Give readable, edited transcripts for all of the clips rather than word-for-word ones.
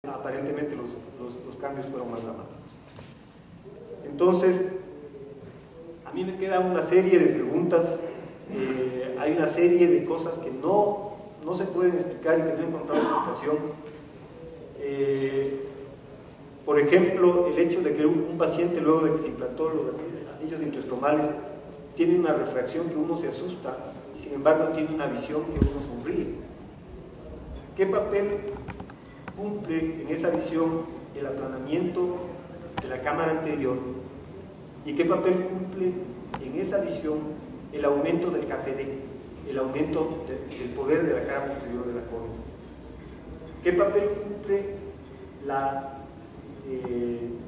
aparentemente los cambios fueron más dramáticos. Entonces, a mí me queda una serie de preguntas, hay una serie de cosas que no se pueden explicar y que no he encontrado explicación. Por ejemplo, el hecho de que un paciente, luego de que se implantó los anillos intraestromales, tiene una refracción que uno se asusta y sin embargo tiene una visión que uno sonríe. ¿Qué papel cumple en esa visión el aplanamiento de la cámara anterior? ¿Y qué papel cumple en esa visión el aumento del KPD, el aumento del poder de la cara posterior de la córnea? ¿Qué papel cumple la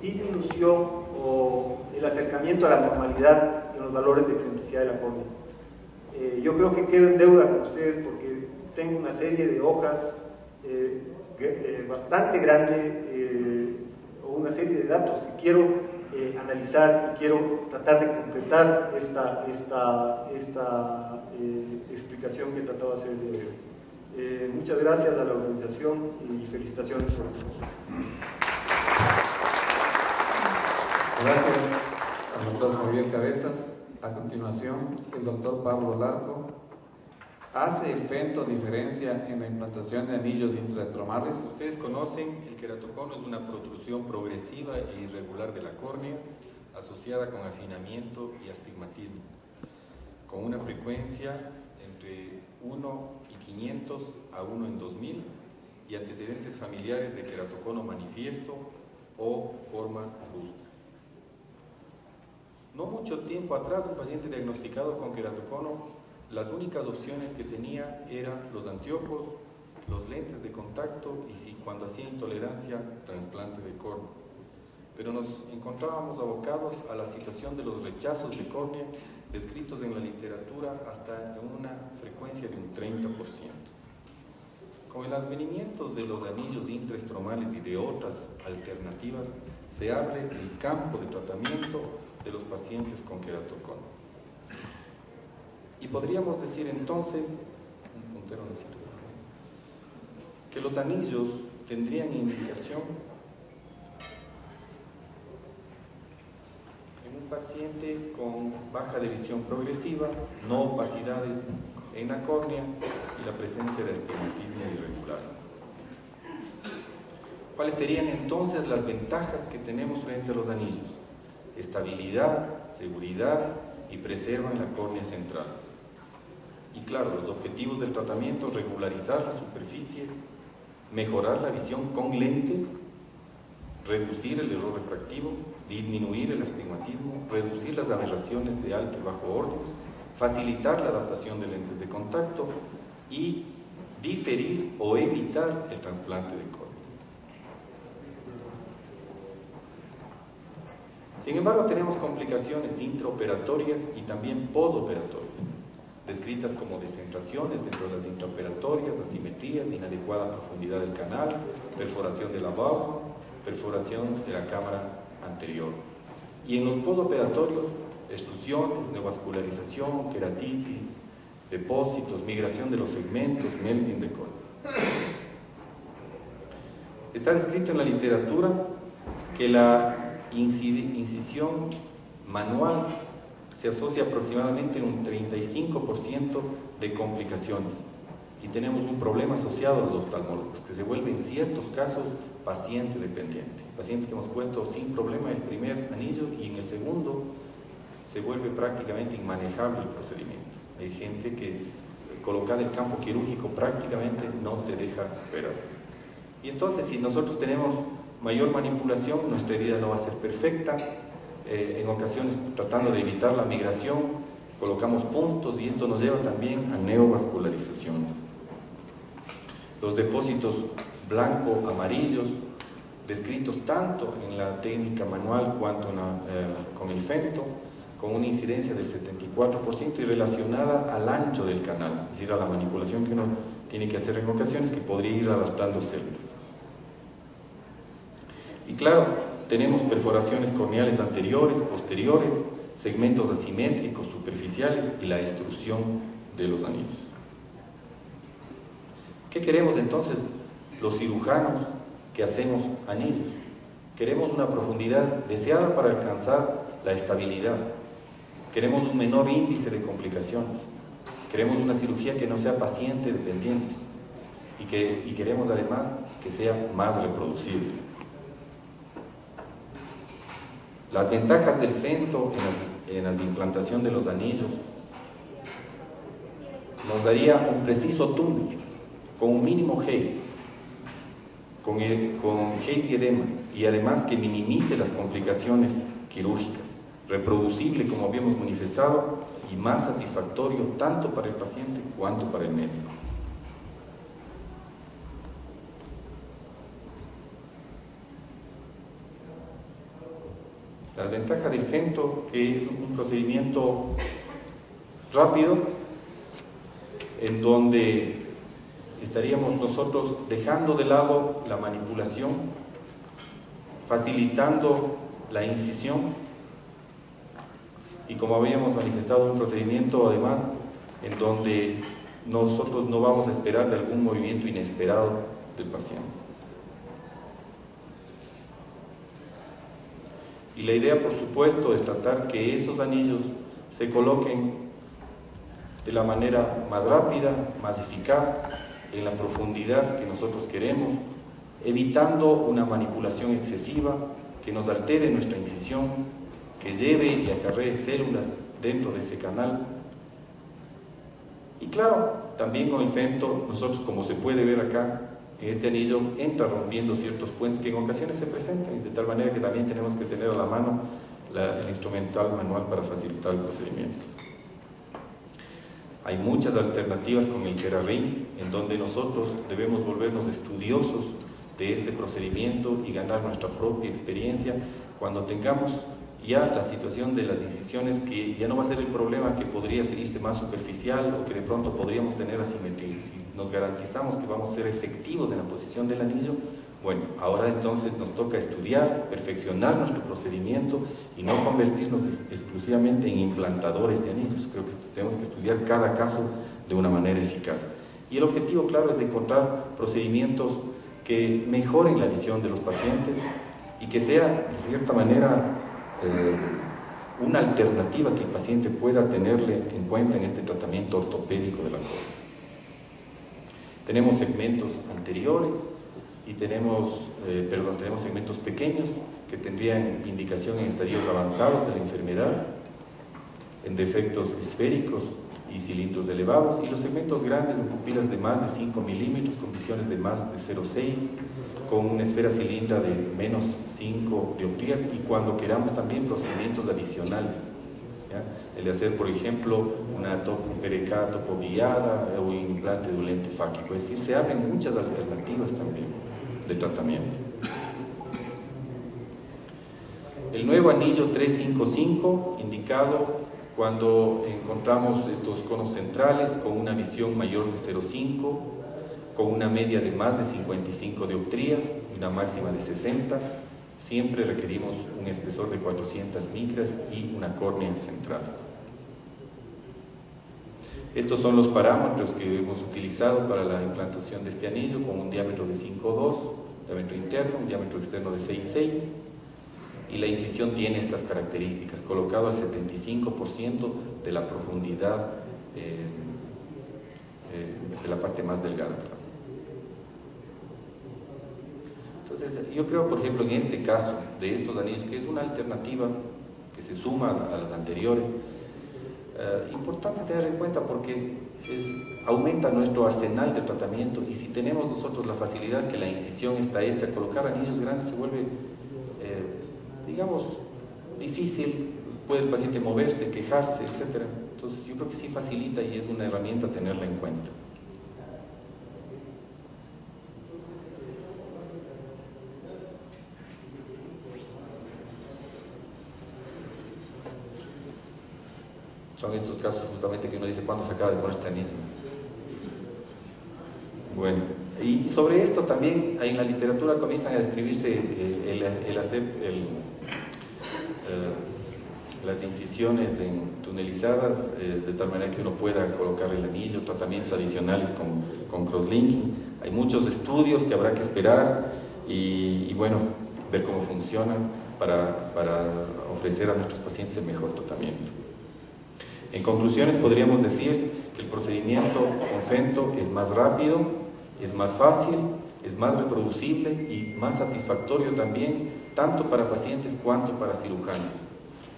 disminución o el acercamiento a la normalidad en los valores de excentricidad de la córnea? Yo creo que quedo en deuda con ustedes porque tengo una serie de hojas bastante grande o una serie de datos que quiero analizar y quiero tratar de completar esta explicación que he tratado de hacer el día de hoy. Muchas gracias a la organización y felicitaciones por esto. Gracias al doctor Javier Cabezas. A continuación, el doctor Pablo Larco. ¿Hace el fento diferencia en la implantación de anillos intraestromales? Ustedes conocen, el queratocono es una protrusión progresiva e irregular de la córnea asociada con afinamiento y astigmatismo, con una frecuencia entre 1 y 500 a 1 en 2000 y antecedentes familiares de queratocono manifiesto o forma robusta. No mucho tiempo atrás, un paciente diagnosticado con queratocono, las únicas opciones que tenía eran los anteojos, los lentes de contacto y, si cuando hacía intolerancia, trasplante de córnea. Pero nos encontrábamos abocados a la situación de los rechazos de córnea descritos en la literatura hasta en una frecuencia de un 30%. Con el advenimiento de los anillos intraestromales y de otras alternativas, se abre el campo de tratamiento de los pacientes con queratocono. Y podríamos decir entonces, que los anillos tendrían indicación en un paciente con baja de visión progresiva, no opacidades en la córnea y la presencia de astigmatismo irregular. ¿Cuáles serían entonces las ventajas que tenemos frente a los anillos? Estabilidad, seguridad y preservan la córnea central. Y claro, los objetivos del tratamiento: regularizar la superficie, mejorar la visión con lentes, reducir el error refractivo, disminuir el astigmatismo, reducir las aberraciones de alto y bajo orden, facilitar la adaptación de lentes de contacto y diferir o evitar el trasplante de córnea. Sin embargo, tenemos complicaciones intraoperatorias y también posoperatorias, descritas como descentraciones dentro de las intraoperatorias, asimetrías, inadecuada profundidad del canal, perforación de la válvula, perforación de la cámara anterior. Y en los posoperatorios, extrusiones, neovascularización, queratitis, depósitos, migración de los segmentos, melting de córnea. Está descrito en la literatura que la incisión manual se asocia aproximadamente en un 35% de complicaciones, y tenemos un problema asociado a los oftalmólogos, que se vuelve en ciertos casos paciente dependiente. Pacientes que hemos puesto sin problema el primer anillo y en el segundo se vuelve prácticamente inmanejable el procedimiento. Hay gente que, colocada en el campo quirúrgico, prácticamente no se deja operar. Y entonces, si nosotros tenemos mayor manipulación, nuestra herida no va a ser perfecta. En ocasiones, tratando de evitar la migración, colocamos puntos y esto nos lleva también a neovascularizaciones. Los depósitos blanco-amarillos, descritos tanto en la técnica manual cuanto con el fento, con una incidencia del 74% y relacionada al ancho del canal, es decir, a la manipulación que uno tiene que hacer en ocasiones, que podría ir adaptando células. Y claro, tenemos perforaciones corneales anteriores, posteriores, segmentos asimétricos, superficiales y la extrusión de los anillos. ¿Qué queremos entonces los cirujanos que hacemos anillos. Queremos una profundidad deseada para alcanzar la estabilidad. Queremos un menor índice de complicaciones. Queremos una cirugía que no sea paciente dependiente. Y queremos además que sea más reproducible. Las ventajas del fento en la implantación de los anillos nos daría un preciso túnel con un mínimo Hayes, con Hayes y edema, y además que minimice las complicaciones quirúrgicas, reproducible como habíamos manifestado y más satisfactorio tanto para el paciente cuanto para el médico. La ventaja del fento, que es un procedimiento rápido, en donde estaríamos nosotros dejando de lado la manipulación, facilitando la incisión, y como habíamos manifestado, un procedimiento además en donde nosotros no vamos a esperar de algún movimiento inesperado del paciente. Y la idea, por supuesto, es tratar que esos anillos se coloquen de la manera más rápida, más eficaz, en la profundidad que nosotros queremos, evitando una manipulación excesiva que nos altere nuestra incisión, que lleve y acarree células dentro de ese canal. Y claro, también con el fento, nosotros, como se puede ver acá, en este anillo entra rompiendo ciertos puentes que en ocasiones se presentan, de tal manera que también tenemos que tener a la mano el instrumental manual para facilitar el procedimiento. Hay muchas alternativas con el Kerarin, en donde nosotros debemos volvernos estudiosos de este procedimiento y ganar nuestra propia experiencia cuando tengamos ya la situación de las incisiones, que ya no va a ser el problema que podría irse más superficial o que de pronto podríamos tener asimetría. Si nos garantizamos que vamos a ser efectivos en la posición del anillo, bueno, ahora entonces nos toca estudiar, perfeccionar nuestro procedimiento y no convertirnos exclusivamente en implantadores de anillos. Creo que tenemos que estudiar cada caso de una manera eficaz. Y el objetivo, claro, es encontrar procedimientos que mejoren la visión de los pacientes y que sea, de cierta manera, una alternativa que el paciente pueda tenerle en cuenta en este tratamiento ortopédico de la córnea. Tenemos segmentos anteriores y tenemos segmentos pequeños que tendrían indicación en estadios avanzados de la enfermedad, en defectos esféricos y cilindros elevados, y los segmentos grandes en pupilas de más de 5 milímetros, con visiones de más de 0,6, con una esfera cilinda de menos 5 dioptrías, y cuando queramos también procedimientos adicionales, ¿ya? El de hacer, por ejemplo, un PRK topoguiada o un implante de lente fáquico. Es decir, se abren muchas alternativas también de tratamiento. El nuevo anillo 355, indicado cuando encontramos estos conos centrales con una visión mayor de 0,5, con una media de más de 55 dioptrías y una máxima de 60, siempre requerimos un espesor de 400 micras y una córnea central. Estos son los parámetros que hemos utilizado para la implantación de este anillo, con un diámetro de 5,2, diámetro interno, un diámetro externo de 6,6, y la incisión tiene estas características, colocado al 75% de la profundidad de la parte más delgada. Entonces, yo creo, por ejemplo, en este caso de estos anillos, que es una alternativa que se suma a las anteriores, importante tener en cuenta porque aumenta nuestro arsenal de tratamiento, y si tenemos nosotros la facilidad que la incisión está hecha, colocar anillos grandes se vuelve, digamos, difícil, puede el paciente moverse, quejarse, etc. Entonces yo creo que sí facilita y es una herramienta tenerla en cuenta. Son estos casos justamente que uno dice, ¿cuándo se acaba de poner este anillo? Bueno, y sobre esto también en la literatura comienzan a describirse el hacer las incisiones tunelizadas, de tal manera que uno pueda colocar el anillo, tratamientos adicionales con crosslinking. Hay muchos estudios que habrá que esperar. y bueno, ver cómo funciona para ofrecer a nuestros pacientes el mejor tratamiento. En conclusiones, podríamos decir que el procedimiento con Fento es más rápido, es más fácil, es más reproducible y más satisfactorio también, tanto para pacientes cuanto para cirujanos,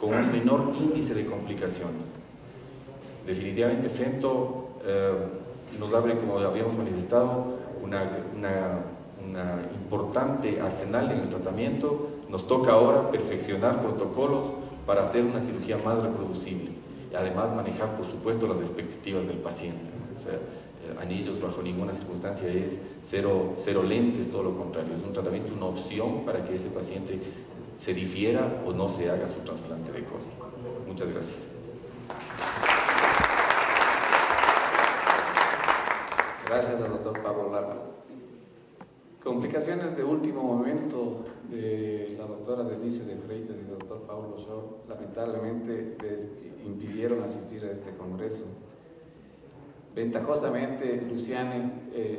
con un menor índice de complicaciones. Definitivamente Fento nos abre, como habíamos manifestado, una importante arsenal en el tratamiento. Nos toca ahora perfeccionar protocolos para hacer una cirugía más reproducible y además manejar, por supuesto, las expectativas del paciente. O sea, anillos bajo ninguna circunstancia es cero lentes, todo lo contrario, es un tratamiento, una opción para que ese paciente se difiera o no se haga su trasplante de córnea. Muchas gracias. Gracias al doctor Pablo Larco. Complicaciones de último momento de la doctora Denise de Freitas y del doctor Pablo Shor lamentablemente les impidieron asistir a este congreso. Ventajosamente, Luciane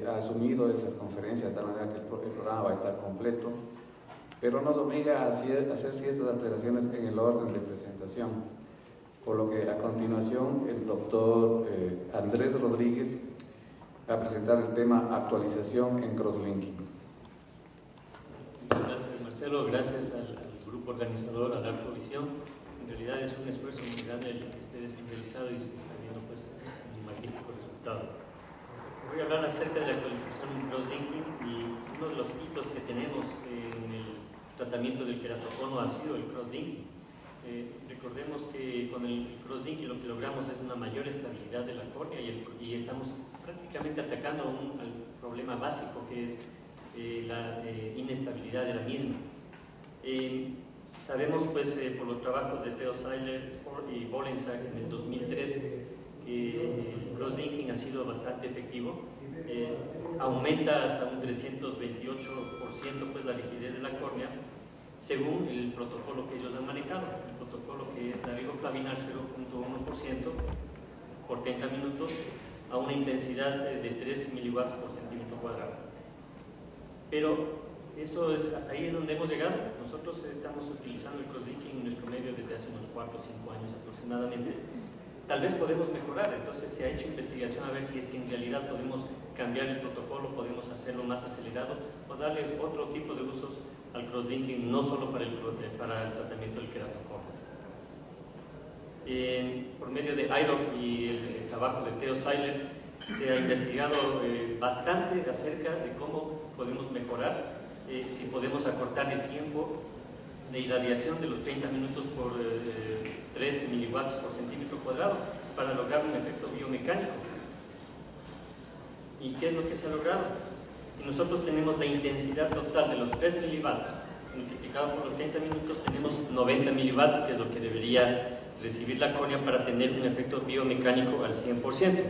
ha asumido esas conferencias de tal manera que el programa va a estar completo, pero nos obliga a hacer ciertas alteraciones en el orden de presentación, por lo que a continuación el doctor Andrés Rodríguez va a presentar el tema actualización en crosslinking. Gracias Marcelo, gracias al grupo organizador, a la Provisión. En realidad es un esfuerzo muy grande el que ustedes han realizado y se está viendo pues un magnífico resultado. Voy a hablar acerca de la actualización en crosslinking y uno de los hitos que tenemos en el tratamiento del queratocono ha sido el crosslinking. Recordemos que con el crosslinking lo que logramos es una mayor estabilidad de la córnea y estamos prácticamente atacando al problema básico que es la inestabilidad de la misma. Sabemos pues por los trabajos de Theo Seiler y Bollensack en el 2003 que el crosslinking ha sido bastante efectivo, aumenta hasta un 328% pues la rigidez de la córnea según el protocolo que ellos han manejado, el protocolo que es la riboflavinar 0.1% por 30 minutos a una intensidad de 3 miliwatts por centímetro cuadrado. Pero hasta ahí es donde hemos llegado. Nosotros estamos utilizando el crosslinking en nuestro medio desde hace unos 4 o 5 años aproximadamente. Tal vez podemos mejorar, entonces se ha hecho investigación a ver si es que en realidad podemos cambiar el protocolo, podemos hacerlo más acelerado o darles otro tipo de usos al crosslinking, no solo para el tratamiento del queratocono. Por medio de IROC y el trabajo de Theo Seiler se ha investigado bastante acerca de cómo podemos mejorar, si podemos acortar el tiempo de irradiación de los 30 minutos por 3 miliwatts por centímetro cuadrado para lograr un efecto biomecánico. ¿Y qué es lo que se ha logrado? Si nosotros tenemos la intensidad total de los 3 miliwatts multiplicado por los 30 minutos, tenemos 90 miliwatts, que es lo que debería recibir la córnea para tener un efecto biomecánico al 100%.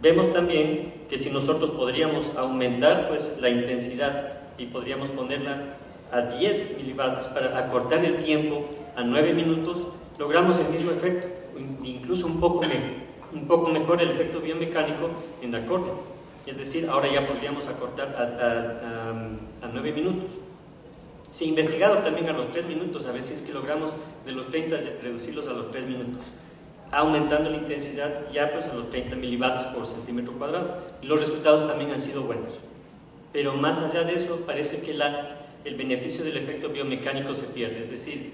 Vemos también que si nosotros podríamos aumentar pues, la intensidad y podríamos ponerla a 10 miliwatts para acortar el tiempo a 9 minutos, logramos el mismo efecto, incluso un poco mejor el efecto biomecánico en la córnea. Es decir, ahora ya podríamos acortar a 9 minutos. Se ha investigado también a los 3 minutos, a ver si es que logramos de los 30 reducirlos a los 3 minutos, aumentando la intensidad ya pues a los 30 miliwatts por centímetro cuadrado. Y los resultados también han sido buenos. Pero más allá de eso, parece que el beneficio del efecto biomecánico se pierde. Es decir,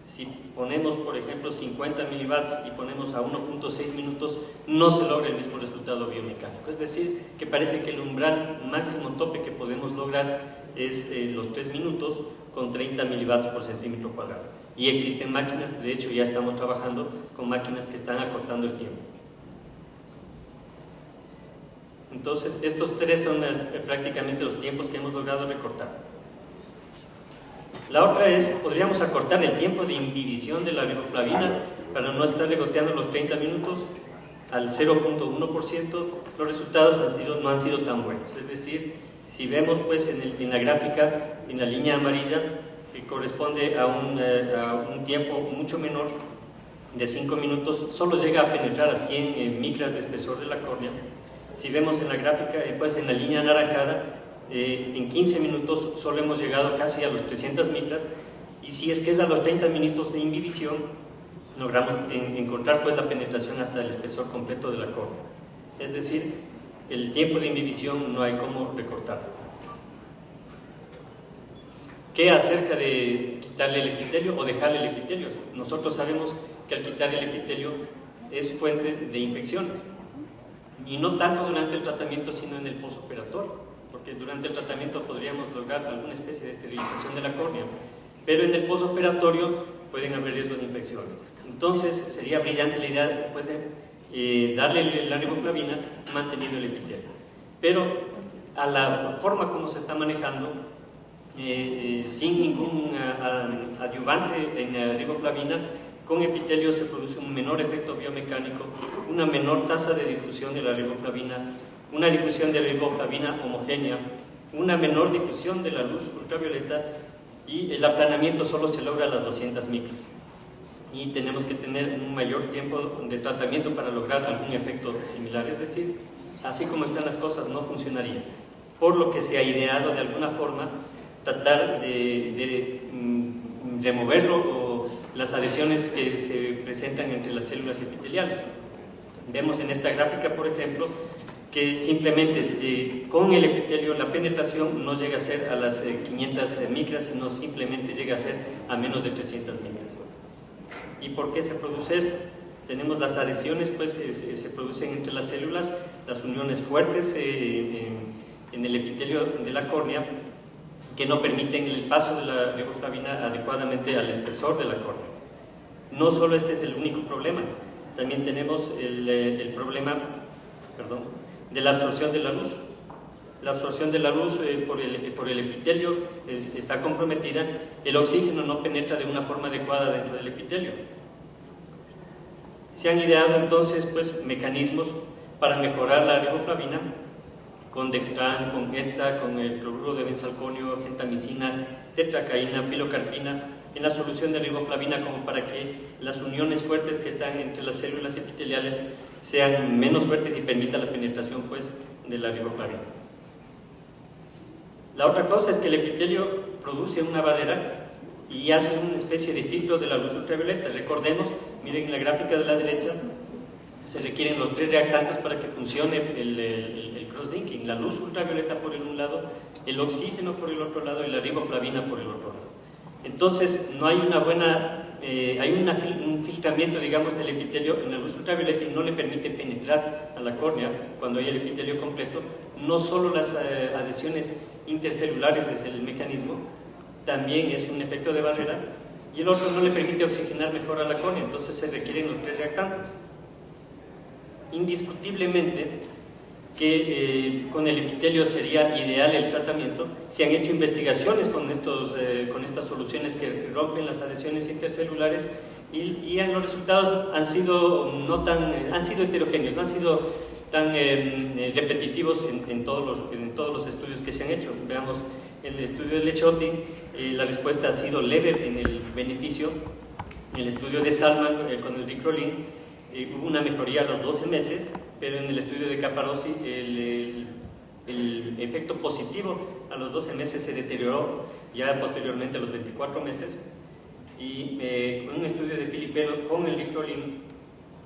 si ponemos, por ejemplo, 50 miliwatts y ponemos a 1.6 minutos, no se logra el mismo resultado biomecánico. Es decir, que parece que el umbral máximo tope que podemos lograr es los 3 minutos con 30 miliwatts por centímetro cuadrado. Y existen máquinas, de hecho ya estamos trabajando con máquinas que están acortando el tiempo. Entonces, estos tres son prácticamente los tiempos que hemos logrado recortar. La otra es, podríamos acortar el tiempo de inhibición de la riboflavina para no estar regoteando los 30 minutos al 0.1%. Los resultados no han sido tan buenos. Es decir, si vemos pues en la gráfica, en la línea amarilla, que corresponde a un tiempo mucho menor de 5 minutos, solo llega a penetrar a 100 micras de espesor de la córnea. si vemos en la gráfica, pues en la línea anaranjada, en 15 minutos solo hemos llegado casi a los 300 micras, y si es que es a los 30 minutos de inhibición, logramos encontrar pues la penetración hasta el espesor completo de la córnea. Es decir, el tiempo de inhibición no hay cómo recortarlo. ¿Qué acerca de quitarle el epitelio o dejarle el epitelio? Nosotros sabemos que al quitar el epitelio es fuente de infecciones, y no tanto durante el tratamiento, sino en el postoperatorio, porque durante el tratamiento podríamos lograr alguna especie de esterilización de la córnea, pero en el postoperatorio pueden haber riesgos de infecciones. Entonces sería brillante la idea pues, de darle la riboflavina manteniendo el epitelio, pero a la forma como se está manejando, sin ningún adyuvante en la riboflavina, con epitelio se produce un menor efecto biomecánico, una menor tasa de difusión de la riboflavina, una difusión de riboflavina homogénea, una menor difusión de la luz ultravioleta, y el aplanamiento solo se logra a las 200 micras. Y tenemos que tener un mayor tiempo de tratamiento para lograr algún efecto similar, es decir, así como están las cosas no funcionaría, por lo que se ha ideado de alguna forma tratar de removerlo o las adhesiones que se presentan entre las células epiteliales. Vemos en esta gráfica, por ejemplo, que simplemente con el epitelio la penetración no llega a ser a las 500 micras, sino simplemente llega a ser a menos de 300 micras. ¿Y por qué se produce esto? Tenemos las adhesiones pues, que se producen entre las células, las uniones fuertes en el epitelio de la córnea, que no permiten el paso de la riboflavina adecuadamente al espesor de la córnea. No solo este es el único problema, también tenemos el problema de la absorción de la luz. La absorción de la luz por el epitelio está comprometida, el oxígeno no penetra de una forma adecuada dentro del epitelio. Se han ideado entonces pues, mecanismos para mejorar la riboflavina, con dextran, con ETA, con el cloruro de benzalconio, gentamicina, tetracaína, pilocarpina, en la solución de riboflavina, como para que las uniones fuertes que están entre las células epiteliales sean menos fuertes y permita la penetración pues, de la riboflavina. La otra cosa es que el epitelio produce una barrera y hace una especie de filtro de la luz ultravioleta. Recordemos, miren en la gráfica de la derecha, se requieren los 3 reactantes para que funcione el crosslinking: la luz ultravioleta por un lado, el oxígeno por el otro lado y la riboflavina por el otro lado. Entonces no hay una buena, un filtramiento, digamos, del epitelio en la luz ultravioleta y no le permite penetrar a la córnea cuando hay el epitelio completo. No solo las adhesiones intercelulares es el mecanismo, también es un efecto de barrera, y el otro no le permite oxigenar mejor a la córnea, entonces se requieren los 3 reactantes. Indiscutiblemente que con el epitelio sería ideal el tratamiento. Se han hecho investigaciones con estas soluciones que rompen las adhesiones intercelulares y los resultados han sido heterogéneos, no han sido tan repetitivos en todos los estudios que se han hecho. Veamos el estudio de Lechotti, la respuesta ha sido leve en el beneficio. En el estudio de Salman con el Ricrolin hubo una mejoría a los 12 meses, pero en el estudio de Caparossi el efecto positivo a los 12 meses se deterioró ya posteriormente a los 24 meses, y con un estudio de Filipero con el Ricrolin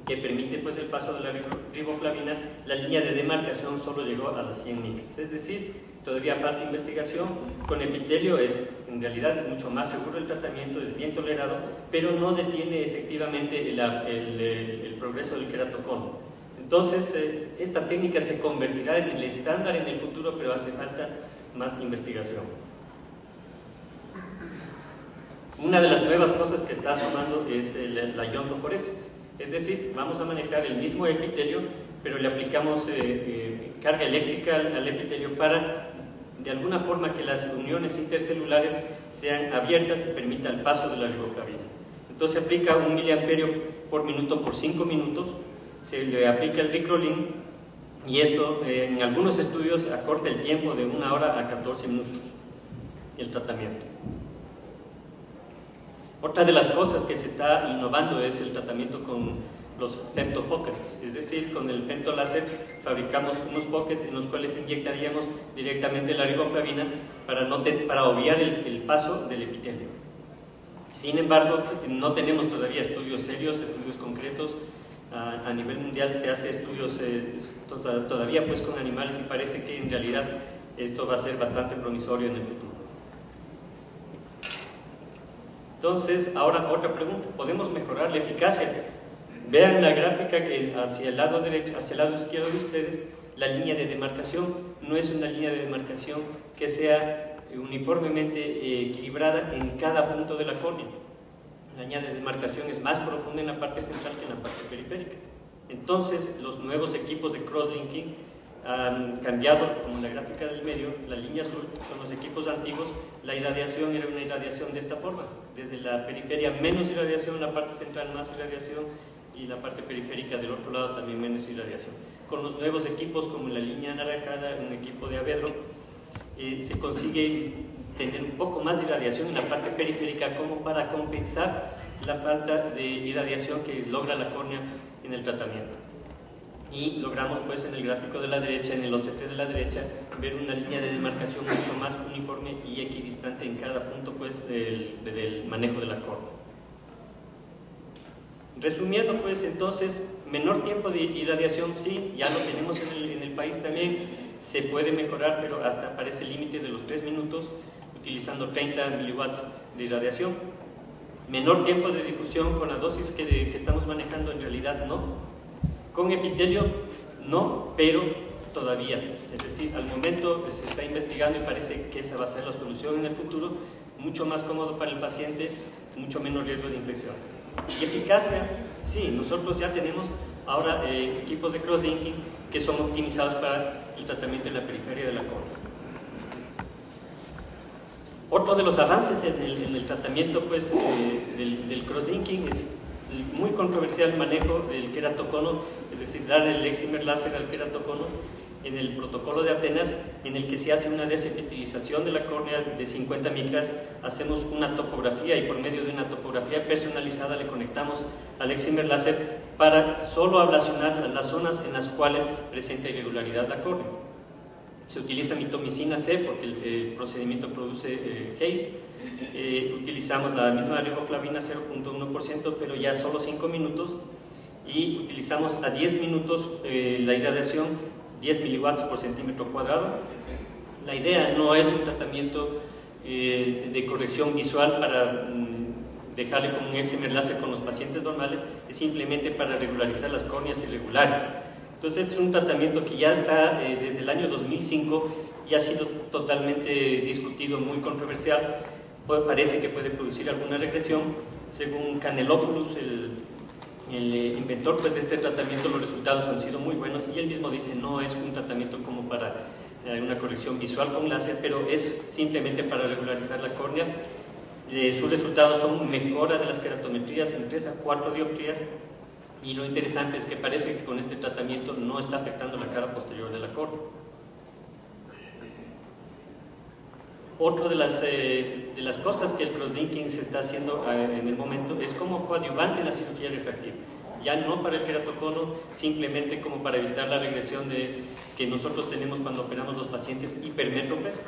que permite pues, el paso de la riboflavina, la línea de demarcación solo llegó a las 100 micras, es decir, todavía falta investigación. Con epitelio en realidad es mucho más seguro el tratamiento, es bien tolerado, pero no detiene efectivamente el progreso del queratocono. Entonces, esta técnica se convertirá en el estándar en el futuro, pero hace falta más investigación. Una de las nuevas cosas que está asomando es la iontoforesis, es decir, vamos a manejar el mismo epitelio, pero le aplicamos carga eléctrica al epitelio para, de alguna forma, que las uniones intercelulares sean abiertas y permita el paso de la riboflavina. Entonces se aplica 1 miliamperio por minuto por 5 minutos, se le aplica el Ricrolin, y esto en algunos estudios acorta el tiempo de 1 hora a 14 minutos el tratamiento. Otra de las cosas que se está innovando es el tratamiento con los femtopockets, es decir, con el femtoláser fabricamos unos pockets en los cuales inyectaríamos directamente la riboflavina para obviar el paso del epitelio. Sin embargo, no tenemos todavía estudios serios, estudios concretos. A nivel mundial se hace estudios todavía pues con animales y parece que en realidad esto va a ser bastante promisorio en el futuro. Entonces, ahora otra pregunta, ¿podemos mejorar la eficacia? Vean la gráfica hacia el lado derecho, hacia el lado izquierdo de ustedes, la línea de demarcación no es una línea de demarcación que sea uniformemente equilibrada en cada punto de la córnea. La línea de demarcación es más profunda en la parte central que en la parte periférica. Entonces, los nuevos equipos de crosslinking han cambiado, como en la gráfica del medio, la línea azul son los equipos antiguos, la irradiación era una irradiación de esta forma, desde la periferia menos irradiación, la parte central más irradiación y la parte periférica del otro lado también menos irradiación. Con los nuevos equipos, como en la línea anaranjada, un equipo de Avedro, se consigue tener un poco más de irradiación en la parte periférica como para compensar la falta de irradiación que logra la córnea en el tratamiento. Y logramos pues en el gráfico de la derecha, en el OCT de la derecha, ver una línea de demarcación mucho más uniforme y equidistante en cada punto pues del manejo de la córnea. Resumiendo pues entonces, menor tiempo de irradiación sí, ya lo tenemos en el país también, se puede mejorar, pero hasta aparece el límite de los 3 minutos, utilizando 30 miliwatts de irradiación. Menor tiempo de difusión con la dosis que estamos manejando, en realidad no. Con epitelio no, pero todavía. Es decir, al momento se está investigando y parece que esa va a ser la solución en el futuro, mucho más cómodo para el paciente, mucho menos riesgo de infecciones. Y eficacia, sí, nosotros ya tenemos ahora equipos de crosslinking que son optimizados para el tratamiento en la periferia de la córnea. Otro de los avances en el tratamiento pues, del crosslinking es el muy controversial manejo del queratocono, es decir, dar el excimer láser al queratocono en el protocolo de Atenas, en el que se hace una desepitelización de la córnea de 50 micras, hacemos una topografía y por medio de una topografía personalizada le conectamos al excimer láser para solo ablacionar las zonas en las cuales presenta irregularidad la córnea. Se utiliza mitomicina C porque el procedimiento produce Haze. Utilizamos la misma riboflavina 0.1%, pero ya solo 5 minutos, y utilizamos a 10 minutos la irradiación 10 miliwatts por centímetro cuadrado. La idea no es un tratamiento de corrección visual para dejarle como un excimer láser con los pacientes normales, es simplemente para regularizar las córneas irregulares. Entonces es un tratamiento que ya está desde el año 2005 y ha sido totalmente discutido, muy controversial. Pues parece que puede producir alguna regresión. Según Canelopoulos, el inventor pues, de este tratamiento, los resultados han sido muy buenos y él mismo dice no es un tratamiento como para una corrección visual con láser, pero es simplemente para regularizar la córnea. Sus resultados son mejora de las queratometrías en 3 a 4 dioptrías, y lo interesante es que parece que con este tratamiento no está afectando la cara posterior de la córnea. Otra de las cosas que el crosslinking se está haciendo en el momento es como coadyuvante en la cirugía refractiva. Ya no para el queratocono, simplemente como para evitar la regresión que nosotros tenemos cuando operamos los pacientes hipermétropes.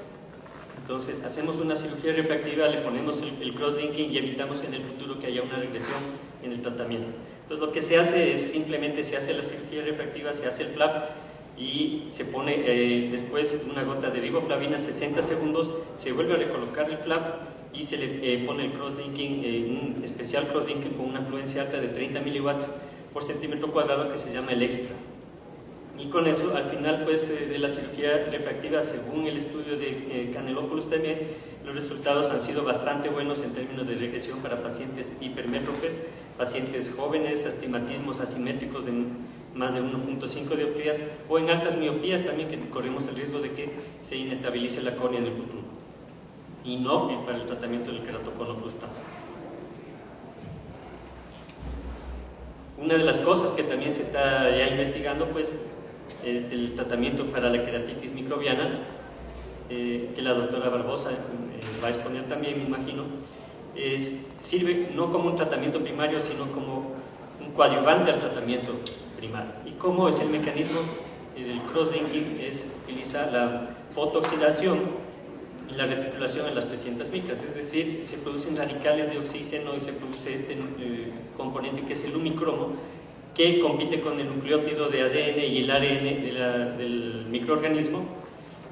Entonces hacemos una cirugía refractiva, le ponemos el crosslinking y evitamos en el futuro que haya una regresión en el tratamiento. Entonces lo que se hace es simplemente se hace la cirugía refractiva, se hace el flap y se pone después una gota de riboflavina 60 segundos, se vuelve a recolocar el flap y se le pone el crosslinking, un especial crosslinking con una afluencia alta de 30 miliwatts por centímetro cuadrado que se llama el extra. Y con eso, al final pues, de la cirugía refractiva, según el estudio de Canelopoulos también, los resultados han sido bastante buenos en términos de regresión para pacientes hipermétropes, pacientes jóvenes, astigmatismos asimétricos de más de 1.5 dioptrías, o en altas miopías también, que corremos el riesgo de que se inestabilice la córnea en el futuro. Y no para el tratamiento del queratocono frustrado. Una de las cosas que también se está ya investigando pues, es el tratamiento para la queratitis microbiana, que la doctora Barbosa va a exponer también, me imagino. Sirve no como un tratamiento primario, sino como un coadyuvante al tratamiento primario. ¿Y cómo es el mecanismo del cross-linking? Utiliza la fotooxidación y la reticulación en las presentas micas, es decir, se producen radicales de oxígeno y se produce este componente que es el lumicromo, que compite con el nucleótido de ADN y el ARN del microorganismo,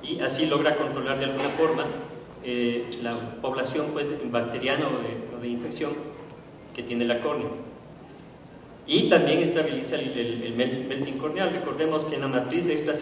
y así logra controlar de alguna forma la población pues, bacteriana o de infección que tiene la córnea. Y también estabiliza el melting corneal. Recordemos que en la matriz extracelular